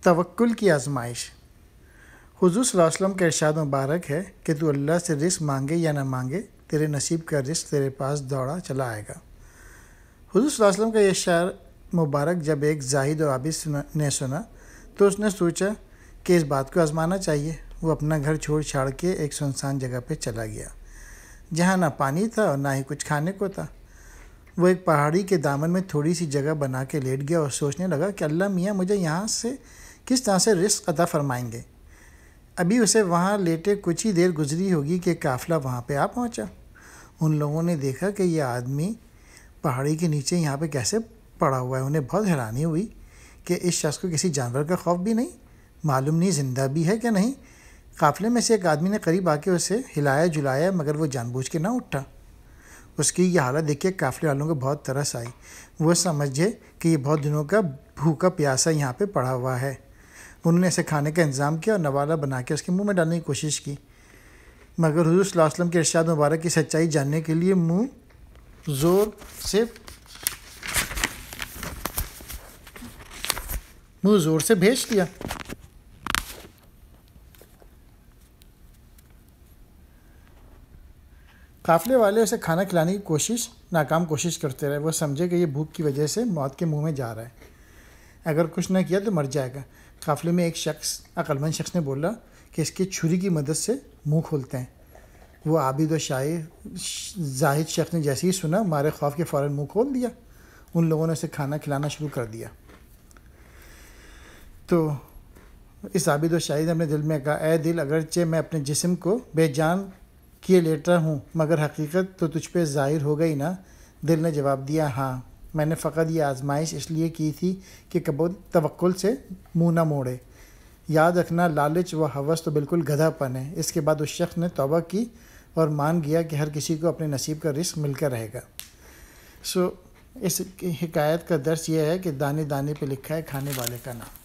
توکل کی آزمائش۔ حضور صلی اللہ علیہ وسلم کا ارشاد مبارک ہے کہ تو اللہ سے رزق مانگے یا نہ مانگے، تیرے نصیب کا رزق تیرے پاس دوڑا چلا آئے گا۔ حضور صلی اللہ علیہ وسلم کا یہ اشعار مبارک جب ایک زاہد و عابد نے سنا تو اس نے سوچا کہ اس بات کو آزمانا چاہیے۔ وہ اپنا گھر چھوڑ چھاڑ کے ایک سنسان جگہ پہ چلا گیا جہاں نہ پانی تھا اور نہ ہی کچھ کھانے کو تھا۔ وہ ایک پہاڑی کے دامن میں تھوڑی سی جگہ بنا کے لیٹ گیا اور سوچنے لگا کہ اللہ میاں مجھے یہاں سے کس طرح سے رزق عطا فرمائیں گے۔ ابھی اسے وہاں لیٹے کچھ ہی دیر گزری ہوگی کہ قافلہ وہاں پہ آ پہنچا۔ ان لوگوں نے دیکھا کہ یہ آدمی پہاڑی کے نیچے یہاں پہ کیسے پڑا ہوا ہے۔ انہیں بہت حیرانی ہوئی کہ اس شخص کو کسی جانور کا خوف بھی نہیں، معلوم نہیں زندہ بھی ہے کہ نہیں۔ قافلے میں سے ایک آدمی نے قریب آ کے اسے ہلایا جلایا مگر وہ جان بوجھ کے نہ اٹھا۔ اس کی یہ حالت دیکھ کے قافلے والوں کو بہت ترس آئی۔ وہ سمجھے کہ یہ بہت دنوں کا بھوکا پیاسا یہاں پہ پڑا ہوا ہے۔ انہوں نے اسے کھانے کا انتظام کیا اور نوالا بنا کے اس کے منہ میں ڈالنے کی کوشش کی، مگر حضور صلی اللہ علیہ وسلم کے ارشاد مبارک کی سچائی جاننے کے لیے منہ زور سے بھیج دیا۔ قافلے والے اسے کھانا کھلانے کی ناکام کوشش کرتے رہے۔ وہ سمجھے کہ یہ بھوک کی وجہ سے موت کے منہ میں جا رہا ہے، اگر کچھ نہ کیا تو مر جائے گا۔ قافلے میں ایک عقلمند شخص نے بولا کہ اس کی چھری کی مدد سے منہ کھولتے ہیں۔ وہ عابد و زاہد شخص نے جیسے ہی سنا مارے خوف کے فوراً منہ کھول دیا۔ ان لوگوں نے اسے کھانا کھلانا شروع کر دیا۔ تو اس عابد و شاہد نے اپنے دل میں کہا، اے دل، اگرچہ میں اپنے جسم کو بے جان کیے لیٹا ہوں مگر حقیقت تو تجھ پہ ظاہر ہو گئی نا۔ دل نے جواب دیا، ہاں، میں نے فقط یہ آزمائش اس لیے کی تھی کہ توکل سے منہ نہ موڑے۔ یاد رکھنا، لالچ و ہوس تو بالکل گدھا پن ہے۔ اس کے بعد اس شخص نے توبہ کی اور مان گیا کہ ہر کسی کو اپنے نصیب کا رزق مل کر رہے گا۔ اس حکایت کا درس یہ ہے کہ دانے دانے پہ لکھا ہے کھانے والے کا نام۔